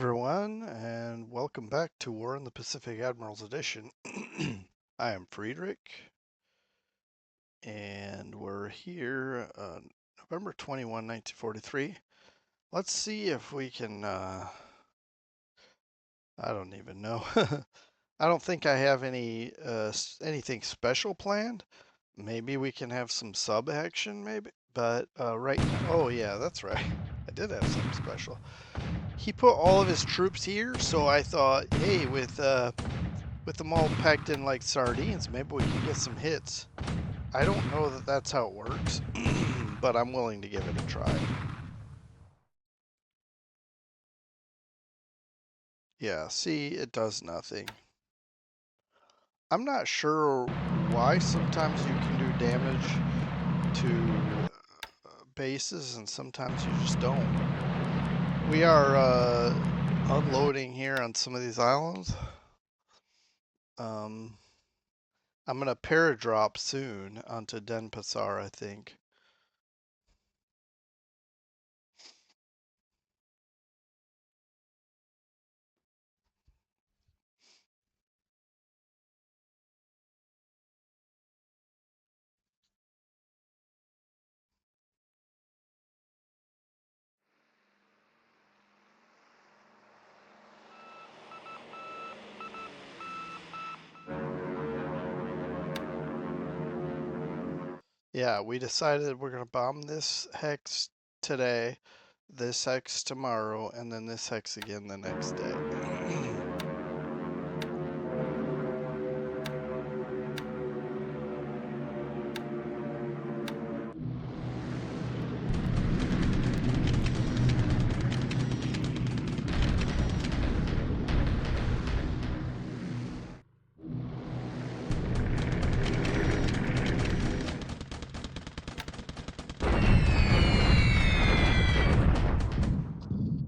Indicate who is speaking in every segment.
Speaker 1: everyone, and welcome back to War in the Pacific Admirals Edition. I am Friedrich, and we're here November 21, 1943. Let's see if we can, I don't even know. I don't think I have anything special planned. Maybe we can have some sub action, maybe. But right now, oh yeah, that's right. I did have something special. He put all of his troops here, so I thought, hey, with them all packed in like sardines, maybe we can get some hits. I don't know that that's how it works, but I'm willing to give it a try. Yeah, see, it does nothing. I'm not sure why sometimes you can do damage to bases and sometimes you just don't. We are unloading here on some of these islands. I'm gonna paradrop soon onto Denpasar, I think. Yeah, we decided we're gonna bomb this hex today, this hex tomorrow, and then this hex again the next day.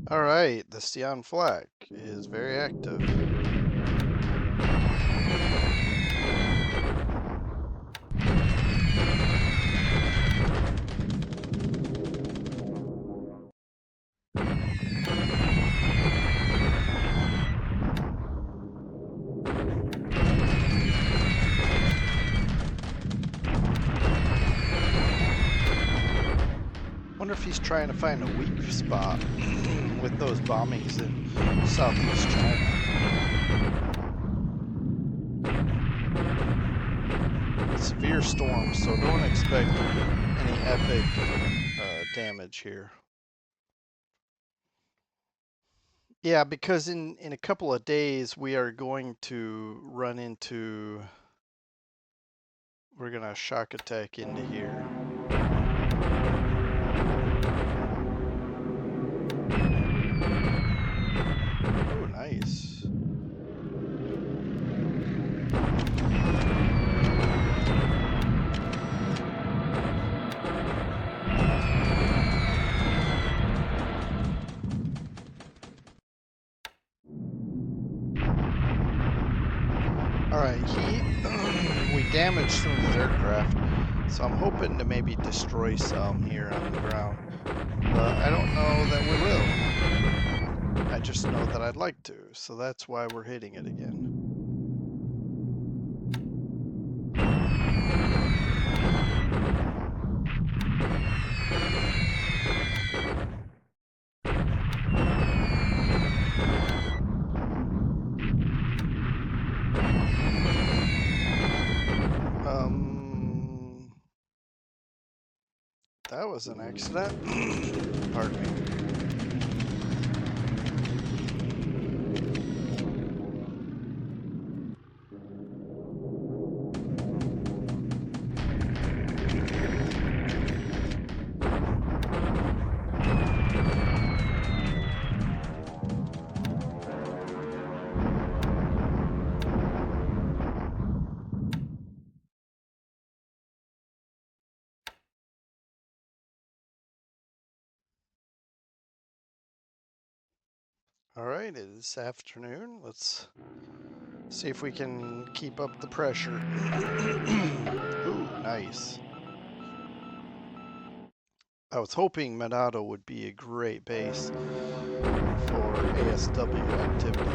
Speaker 1: All right, the Sion Flak is very active. Wonder if he's trying to find a weak spot with those bombings in southeast China. Severe storm, so don't expect any epic damage here. Yeah, because in a couple of days we are going to run into, we're gonna shock attack into here. Oh, nice. Alright, we damaged some of his aircraft, so I'm hoping to maybe destroy some here on the ground. But I don't know that we will. I just know that I'd like to, so that's why we're hitting it again. That was an accident. Pardon me. All right, it is afternoon. Let's see if we can keep up the pressure. Ooh, nice. I was hoping Manado would be a great base for ASW activity.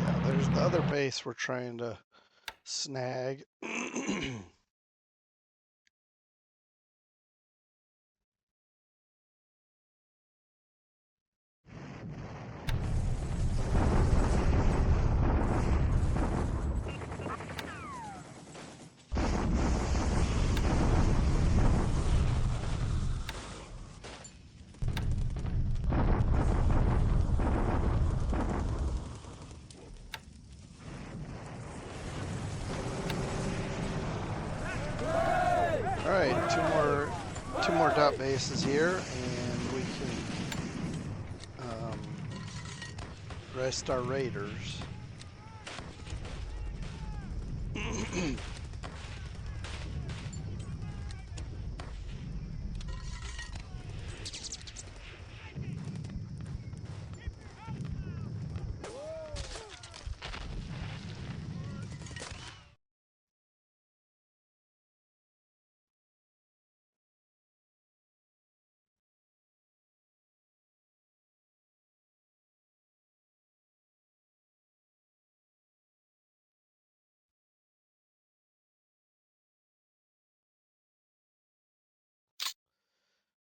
Speaker 1: Yeah, there's the other base we're trying to snag. All right, two more dot bases here, and we can rest our raiders.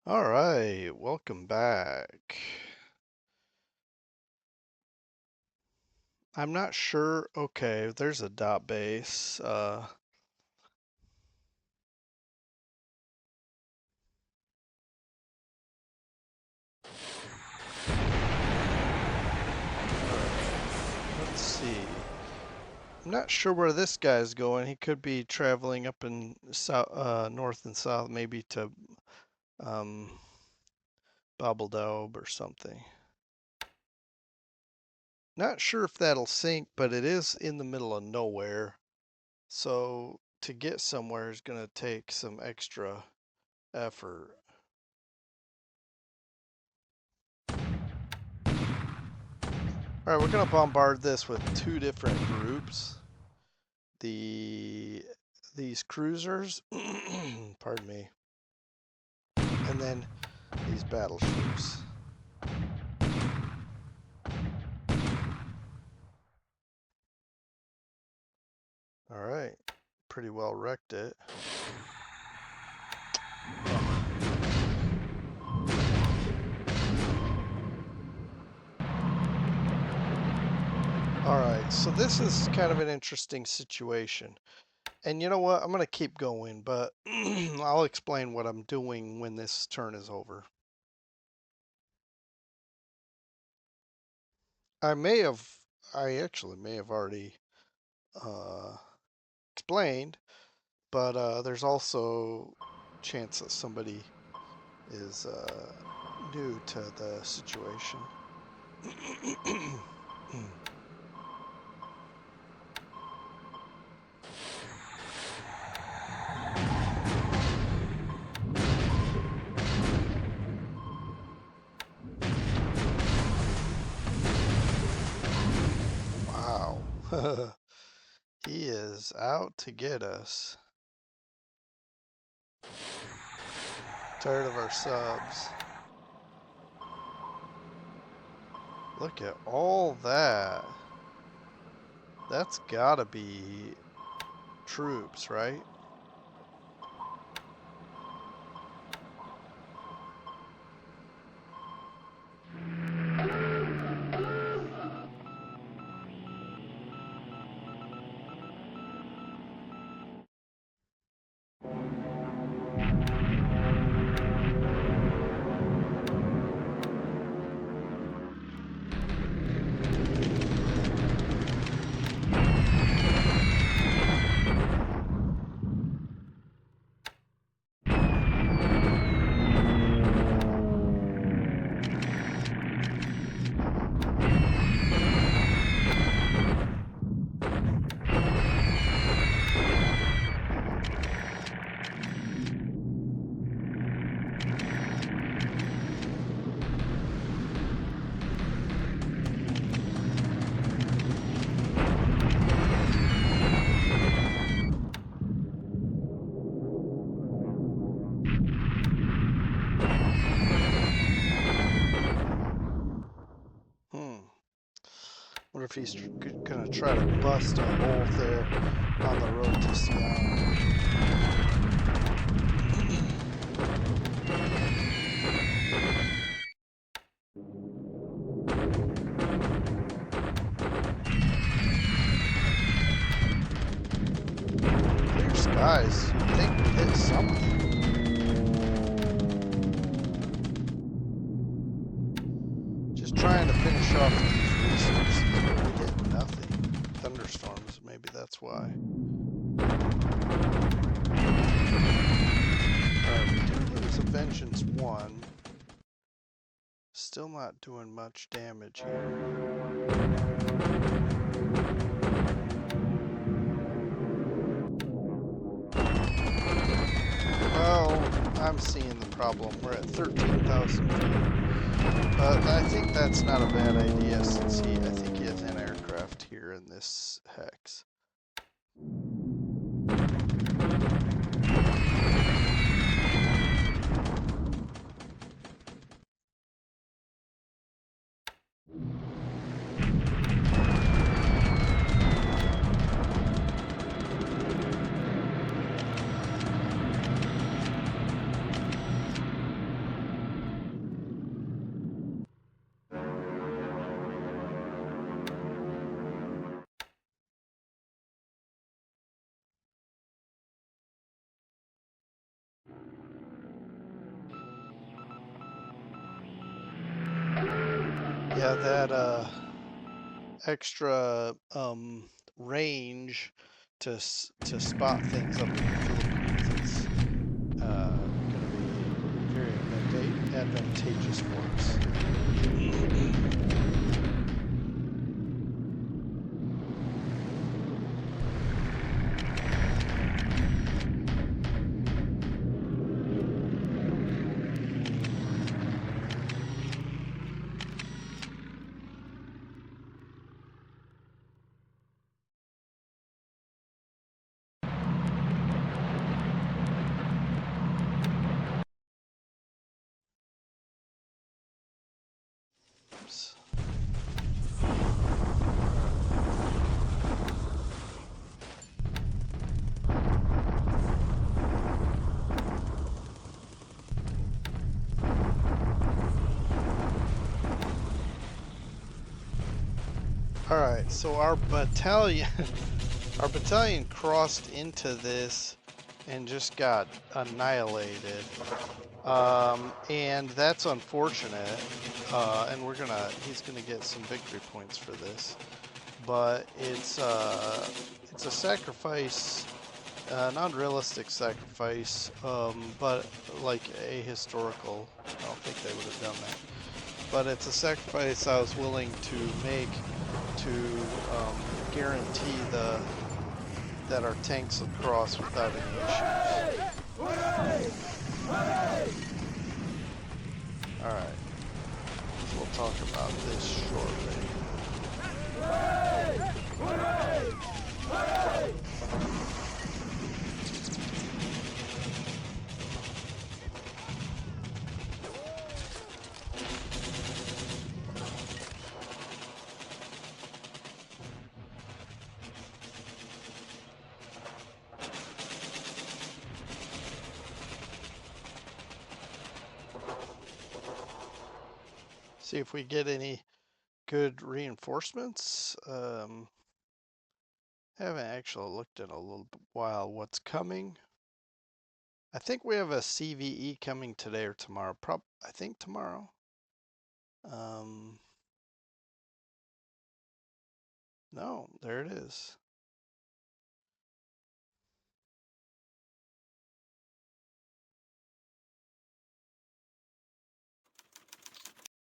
Speaker 1: All right, welcome back. I'm not sure. Okay, there's a dot base. Let's see. I'm not sure where this guy's going. He could be traveling up in south, north and south, maybe to um, Bobbledaub or something. Not sure if that'll sink, but it is in the middle of nowhere. So to get somewhere is going to take some extra effort. All right, we're going to bombard this with two different groups. These cruisers, pardon me, and then these battleships. All right, pretty well wrecked it. All right, so this is kind of an interesting situation. And you know what? I'm going to keep going, but I'll explain what I'm doing when this turn is over. I actually may have already uh, explained, but there's also a chance that somebody is new to the situation. Wow. He is out to get us. Tired of our subs. Look at all that. That's gotta be troops, right? Wonder if he's gonna try to bust a hole there on the road to Seattle. Clear skies. You'd think we'd hit something. Just trying to finish off these resources, but we get nothing. Thunderstorms, maybe that's why. Alright, we do lose a Vengeance 1. Still not doing much damage here. Well, I'm seeing the problem. We're at 13,000 feet. But I think that's not a bad idea since I think he has an aircraft here in this hex. Yeah, that extra range to spot things up in the Philippines is going to be very advantageous for us. Oops. All right, so our battalion crossed into this and just got annihilated. And that's unfortunate. And he's gonna get some victory points for this. But it's a sacrifice, an unrealistic sacrifice, but like a historical. I don't think they would have done that. But it's a sacrifice I was willing to make to guarantee that our tanks will cross without any issues. Alright, so we'll talk about this shortly. See if we get any good reinforcements. Haven't actually looked in a little while what's coming. I think we have a CVE coming today or tomorrow. I think tomorrow. No, there it is.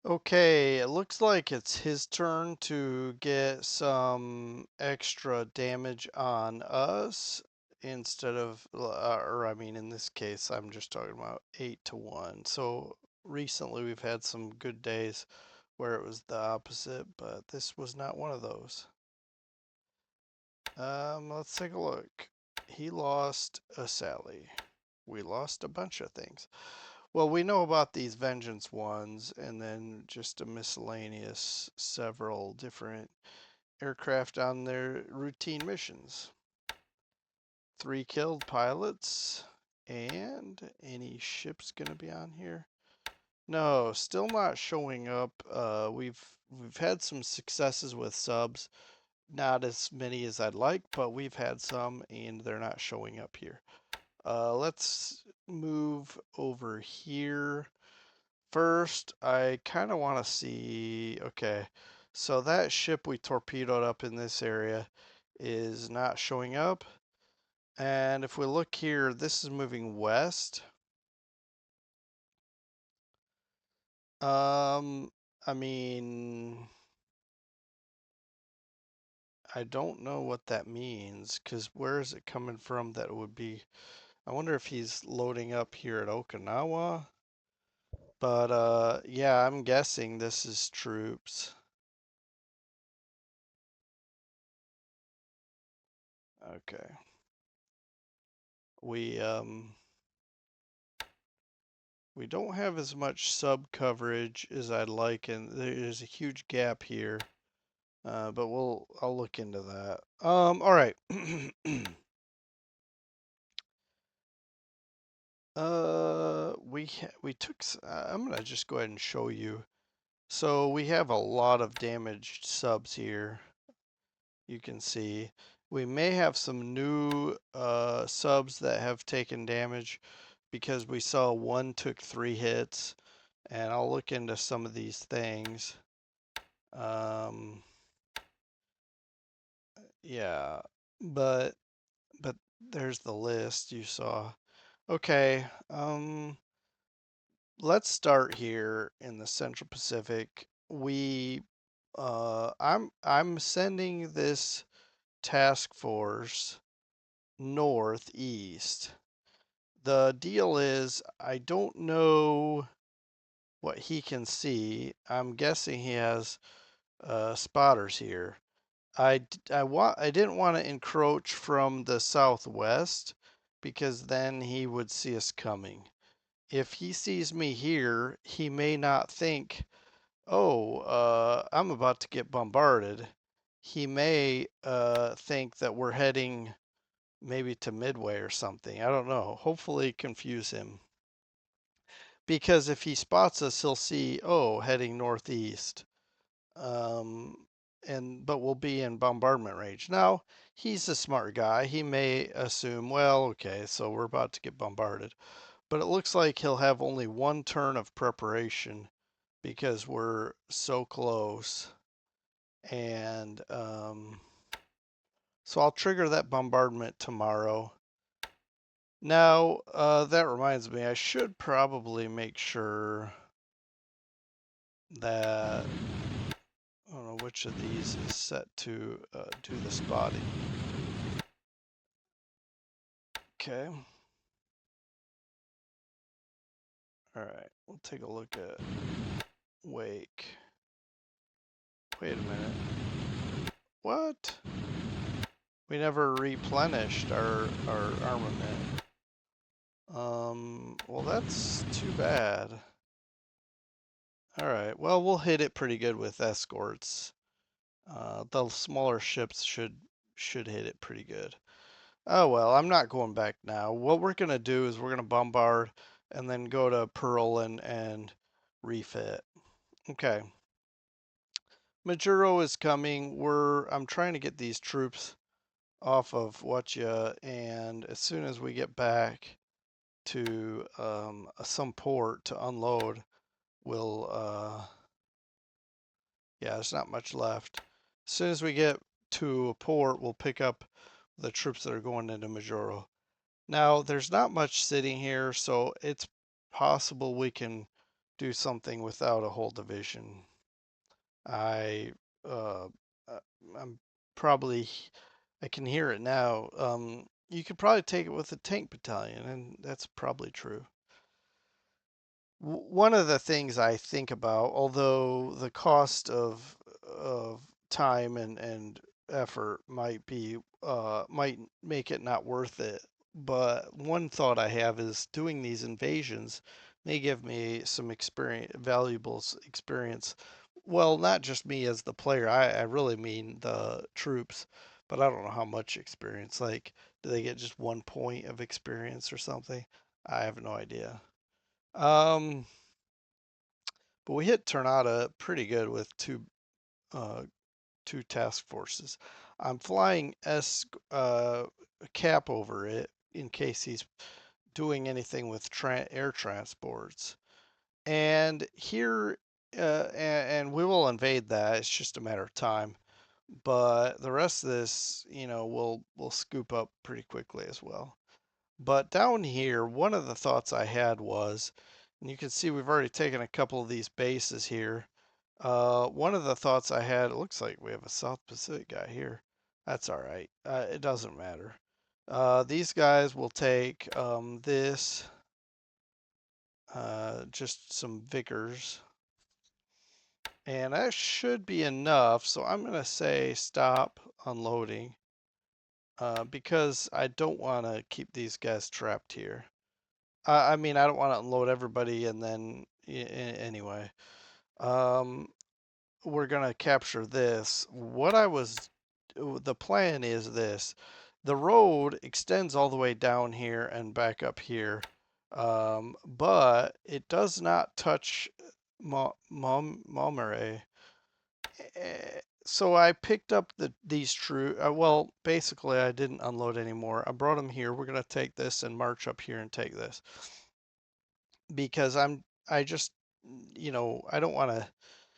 Speaker 1: Okay, it looks like it's his turn to get some extra damage on us instead of, or I mean, in this case, I'm just talking about 8-1. So recently we've had some good days where it was the opposite, but this was not one of those. Let's take a look. He lost a Sally. We lost a bunch of things. Well, we know about these vengeance ones, and then just a miscellaneous several different aircraft on their routine missions. 3 killed pilots, and any ships gonna be on here? No, still not showing up. We've had some successes with subs, not as many as I'd like, but we've had some, and they're not showing up here. Let's move over here. First, I kind of want to see, okay, so that ship we torpedoed up in this area is not showing up. And if we look here, this is moving west. Um, I mean, I don't know what that means, because where is it coming from that would be, I wonder if he's loading up here at Okinawa. But yeah, I'm guessing this is troops. Okay. We we don't have as much sub coverage as I'd like, and there's a huge gap here. But I'll look into that. All right. We took. I'm gonna just go ahead and show you. So we have a lot of damaged subs here. You can see we may have some new subs that have taken damage because we saw one took 3 hits, and I'll look into some of these things. Um, yeah, but but there's the list you saw. Okay, let's start here in the Central Pacific. I'm sending this task force northeast. The deal is I don't know what he can see. I'm guessing he has spotters here. I didn't want to encroach from the southwest because then he would see us coming. If he sees me here, he may not think, "Oh, I'm about to get bombarded." He may think that we're heading maybe to Midway or something. I don't know. Hopefully confuse him. Because if he spots us, he'll see, "Oh, heading northeast." Um, but we'll be in bombardment range. Now, he's a smart guy. He may assume, well, okay, so we're about to get bombarded. But it looks like he'll have only one turn of preparation because we're so close. And so I'll trigger that bombardment tomorrow. Now, that reminds me, I should probably make sure that I don't know which of these is set to do the spotting. Okay. All right. We'll take a look at Wake. Wait a minute. What? We never replenished our armament. Well, that's too bad. All right. Well, we'll hit it pretty good with escorts. The smaller ships should hit it pretty good. Oh well, I'm not going back now. What we're gonna do is we're gonna bombard and then go to Pearl and refit. Okay. Majuro is coming. I'm trying to get these troops off of Whatcha, and as soon as we get back to some port to unload, we'll yeah, there's not much left. As soon as we get to a port, we'll pick up the troops that are going into Majuro. Now, there's not much sitting here, so it's possible we can do something without a whole division. I, uh, uh, I'm probably, I can hear it now. You could probably take it with a tank battalion, and that's probably true. One of the things I think about, although the cost of time and effort might make it not worth it, but one thought I have is doing these invasions may give me some experience, valuable experience. Well, not just me as the player. I really mean the troops, but I don't know how much experience. Like, do they get just 1 point of experience or something? I have no idea. Um, but we hit Tornado pretty good with uh, two task forces. I'm flying Cap over it in case he's doing anything with air transports. And here, and we will invade that. It's just a matter of time. But the rest of this, we'll scoop up pretty quickly as well. But down here, one of the thoughts I had was, and you can see we've already taken a couple of these bases here. One of the thoughts I had, it looks like we have a South Pacific guy here. That's all right. It doesn't matter. These guys will take this, just some Vickers. And that should be enough. So I'm going to say stop unloading because I don't want to keep these guys trapped here. I mean, I don't want to unload everybody and then anyway. Um, we're gonna capture this. The plan is this. The road extends all the way down here and back up here, but it does not touch Malmere. So I picked up these true. Well, basically, I didn't unload anymore. I brought them here. We're gonna take this and march up here and take this because I just I don't want to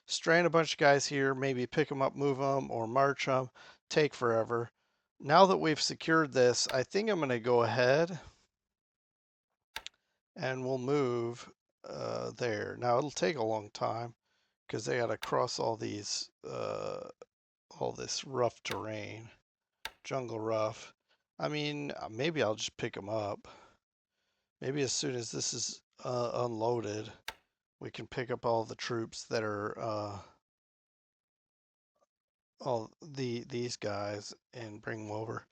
Speaker 1: strand a bunch of guys here, maybe pick them up, move them, or march them, take forever. Now that we've secured this, I think I'm going to go ahead and we'll move there. Now it'll take a long time because they got to cross all this rough terrain, jungle rough. I mean, maybe I'll just pick them up. Maybe as soon as this is unloaded, we can pick up all the troops that are all these guys and bring them over.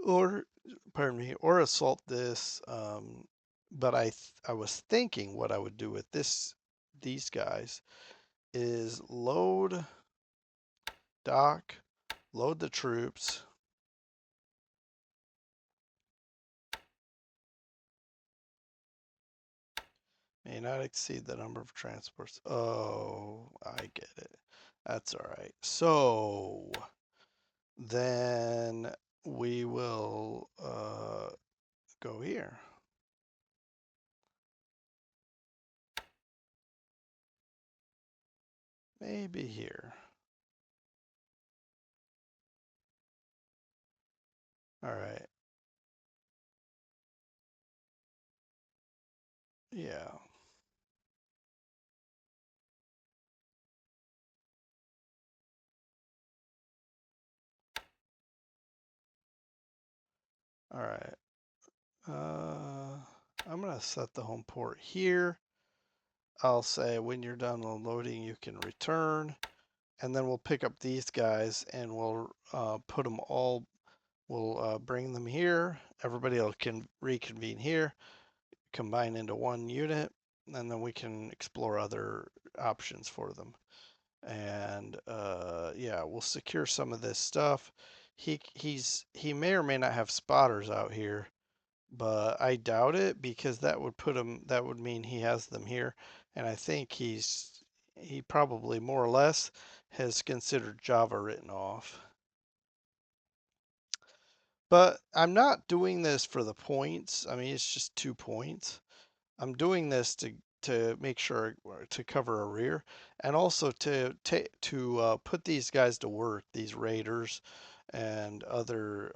Speaker 1: Or, pardon me, or assault this. But I was thinking what I would do with these guys is dock, load the troops. May not exceed the number of transports. Oh, I get it. That's all right. So then we will go here. Maybe here. All right. Yeah. All right. I'm gonna set the home port here. I'll say when you're done unloading, you can return, and then we'll pick up these guys and we'll put them all. We'll bring them here. Everybody can reconvene here, combine into one unit, and then we can explore other options for them. And yeah, we'll secure some of this stuff. He may or may not have spotters out here, but I doubt it because that would mean he has them here, and I think he probably more or less has considered Java written off. But I'm not doing this for the points. I mean, it's just 2 points. I'm doing this to make sure to cover a rear and also to put these guys to work, these raiders and other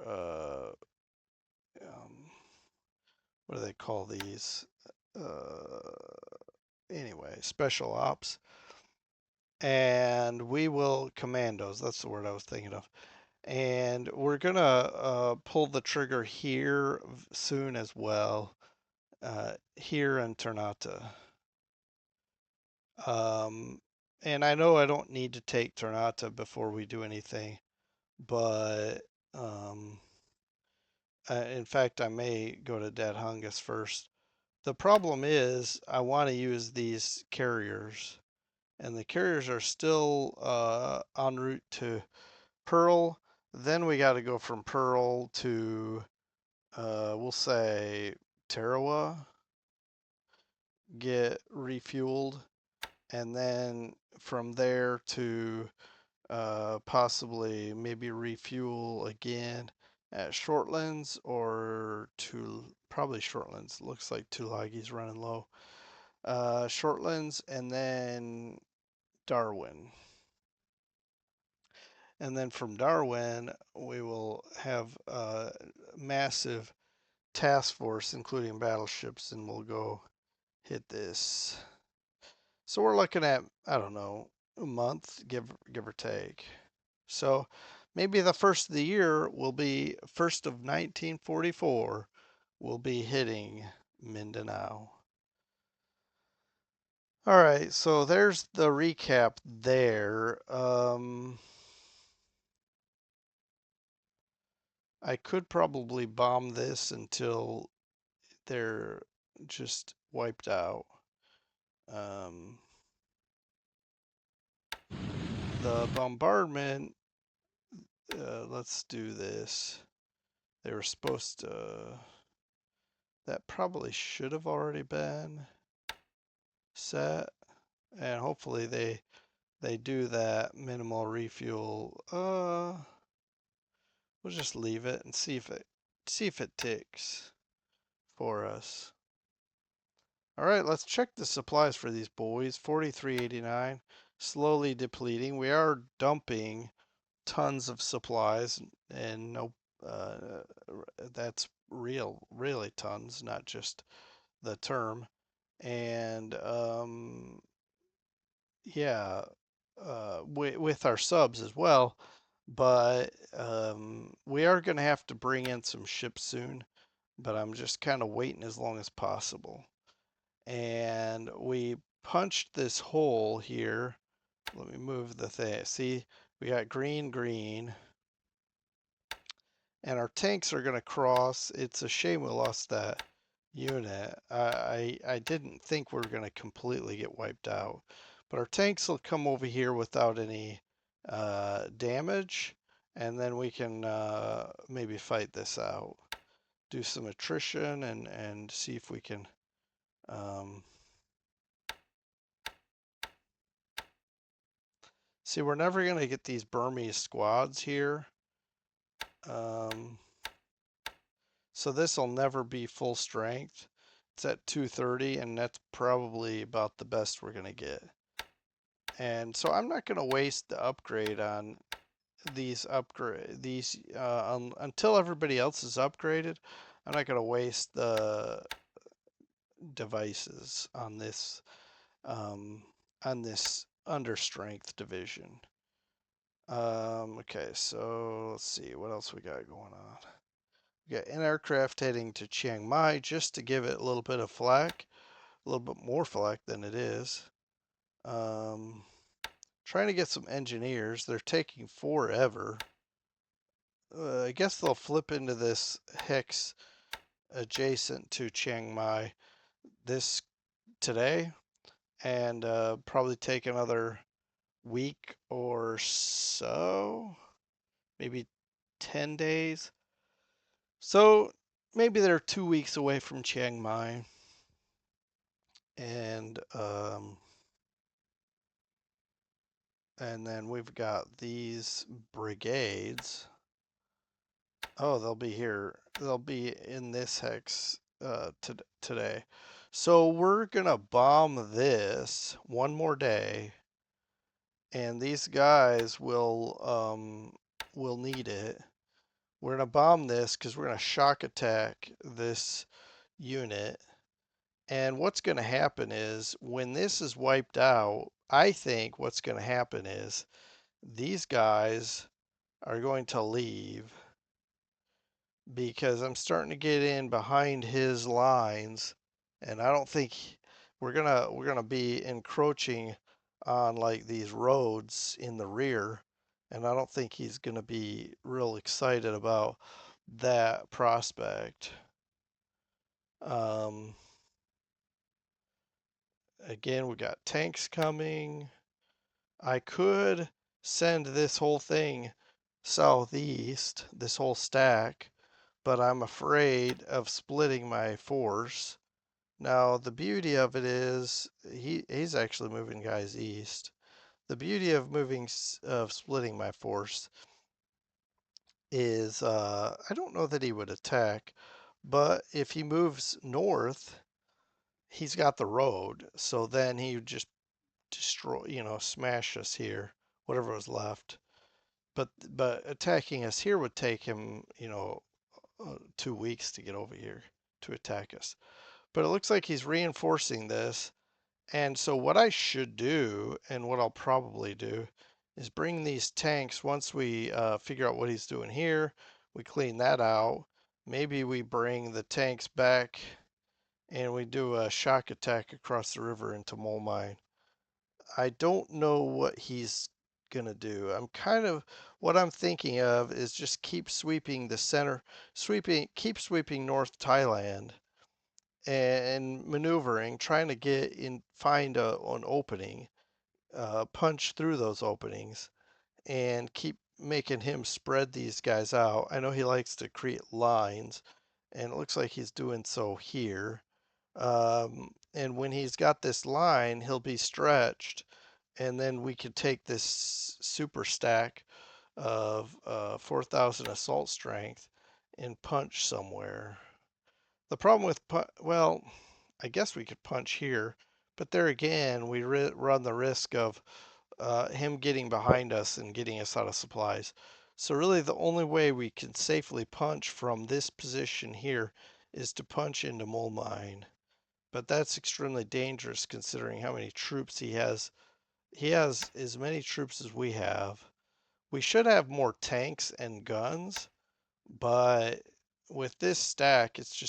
Speaker 1: what do they call these? Uh, anyway, special ops. And we will commandos. That's the word I was thinking of. And we're gonna pull the trigger here soon as well. Here in Ternate. Um, and I know I don't need to take Ternate before we do anything, but um, In fact, I may go to Dead Hungus first. The problem is I want to use these carriers, and the carriers are still en route to Pearl. Then we got to go from Pearl to, we'll say, Tarawa, get refueled, and then from there to possibly maybe refuel again at Shortlands or to probably Shortlands. Looks like Tulagi's running low. Shortlands and then Darwin. And then from Darwin, we will have a massive task force, including battleships, and we'll go hit this. So we're looking at, I don't know, a month, give or take. So maybe the first of the year will be 1st of 1944. We'll be hitting Mindanao. All right, so there's the recap there. I could probably bomb this until they're just wiped out. Um, the bombardment, let's do this. They were supposed to, that probably should have already been set, and hopefully they do that minimal refuel. We'll just leave it and see if it ticks for us. All right, let's check the supplies for these boys. 4389, slowly depleting. We are dumping tons of supplies, and no, that's really tons, not just the term. And yeah, with our subs as well. But we are going to have to bring in some ships soon. But I'm just kind of waiting as long as possible. And we punched this hole here. Let me move the thing. See, we got green, green. And our tanks are going to cross. It's a shame we lost that unit. I didn't think we were going to completely get wiped out. But our tanks will come over here without any damage. And then we can maybe fight this out. Do some attrition and see if we can... see, we're never going to get these Burmese squads here. So this will never be full strength. It's at 230, and that's probably about the best we're going to get. And so I'm not going to waste the upgrade on these until everybody else is upgraded. I'm not going to waste the devices on this under strength division. Okay, so let's see what else we got going on. We got an aircraft heading to Chiang Mai just to give it a little bit of flak, a little bit more flak than it is. Trying to get some engineers. They're taking forever. I guess they'll flip into this hex adjacent to Chiang Mai this today, and probably take another week or so, maybe 10 days. So maybe they're 2 weeks away from Chiang Mai. And then we've got these brigades. Oh, they'll be here. They'll be in this hex today. So we're gonna bomb this one more day, and these guys will need it. We're gonna bomb this because we're gonna shock attack this unit. And what's gonna happen is when this is wiped out, I think what's gonna happen is these guys are going to leave because I'm starting to get in behind his lines, and I don't think we're gonna be encroaching on like these roads in the rear, and I don't think he's gonna be real excited about that prospect. Um, Again, we got tanks coming. I could send this whole thing southeast, this whole stack, but I'm afraid of splitting my force. Now, the beauty of it is he's actually moving guys east. The beauty of of splitting my force is I don't know that he would attack, but if he moves north, he's got the road, so then he would just destroy, smash us here, whatever was left. But attacking us here would take him, 2 weeks to get over here to attack us. But it looks like he's reinforcing this. And so what I should do, and what I'll probably do, is bring these tanks once we figure out what he's doing here. We clean that out. Maybe we bring the tanks back and we do a shock attack across the river into Mole Mine. I don't know what he's gonna do. What I'm thinking of is just keep sweeping the center, keep sweeping North Thailand and maneuvering, trying to find an opening, punch through those openings, and keep making him spread these guys out. I know he likes to create lines, and it looks like he's doing so here. And when he's got this line, he'll be stretched, and then we could take this super stack of 4,000 assault strength and punch somewhere. The problem with, well, I guess we could punch here, but there again, we run the risk of him getting behind us and getting us out of supplies. So really the only way we can safely punch from this position here is to punch into Mole Mine. But that's extremely dangerous considering how many troops he has. He has as many troops as we have. We should have more tanks and guns, but with this stack, it's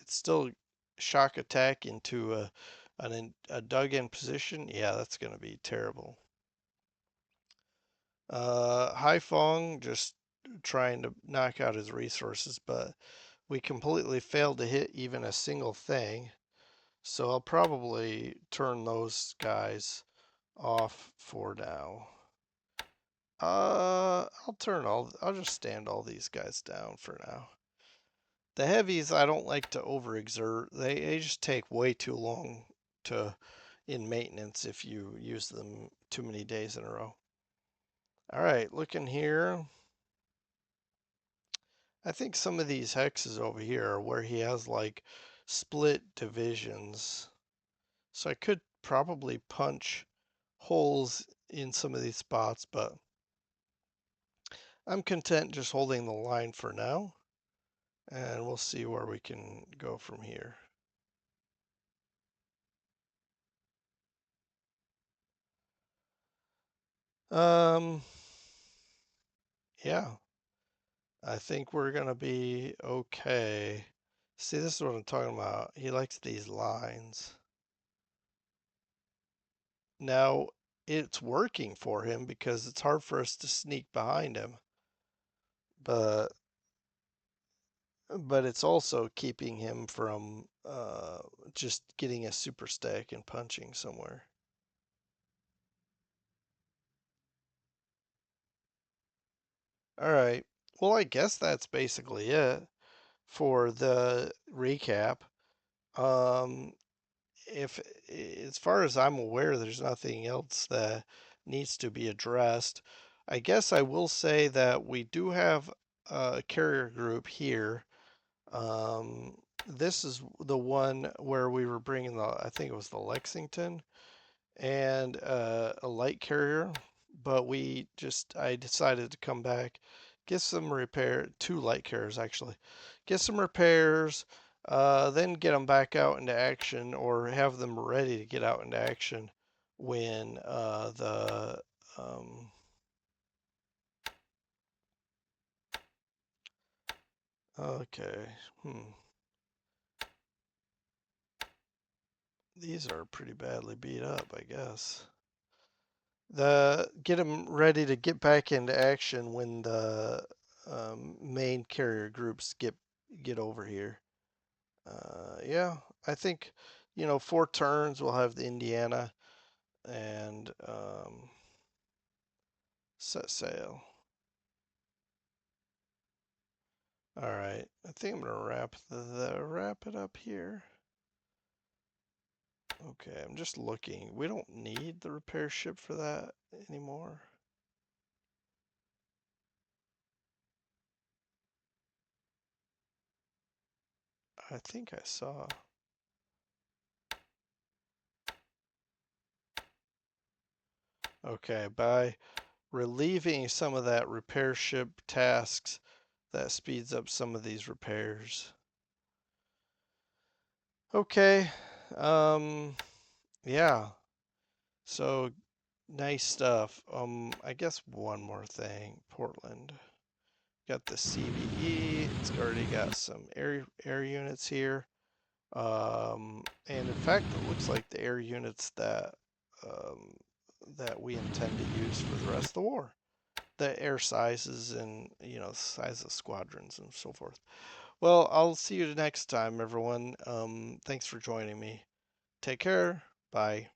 Speaker 1: still shock attack into a dug in position. Yeah, that's going to be terrible. Haifeng just trying to knock out his resources, but we completely failed to hit even a single thing. So I'll probably turn those guys off for now. I'll just stand all these guys down for now. The heavies, I don't like to overexert. They just take way too long to in maintenance if you use them too many days in a row. All right, looking here. I think some of these hexes over here are where he has like split divisions. So I could probably punch holes in some of these spots, but I'm content just holding the line for now, and we'll see where we can go from here. Um, yeah, I think we're gonna be okay. See, this is what I'm talking about. He likes these lines. Now, it's working for him because it's hard for us to sneak behind him, but it's also keeping him from just getting a super stack and punching somewhere. All right. Well, I guess that's basically it for the recap. Um, if as far as I'm aware, there's nothing else that needs to be addressed. I guess I will say that we do have a carrier group here. This is the one where we were bringing I think it was the Lexington and a light carrier, but I decided to come back, get some two light carriers actually, get some repairs, then get them back out into action or have them ready to get out into action when um, okay, these are pretty badly beat up, I guess. Get them ready to get back into action when the main carrier groups get over here. Yeah, I think 4 turns we'll have the Indiana and set sail. All right, I think I'm gonna wrap it up here. Okay, I'm just looking. We don't need the repair ship for that anymore. I think I saw. Okay, by relieving some of that repair ship tasks, that speeds up some of these repairs. Okay, yeah. So nice stuff. I guess one more thing. Portland. Got the CVE. It's already got some air units here. And in fact, it looks like the air units um, that we intend to use for the rest of the war. The air sizes and size of squadrons and so forth. Well, I'll see you next time, everyone. Thanks for joining me. Take care. Bye.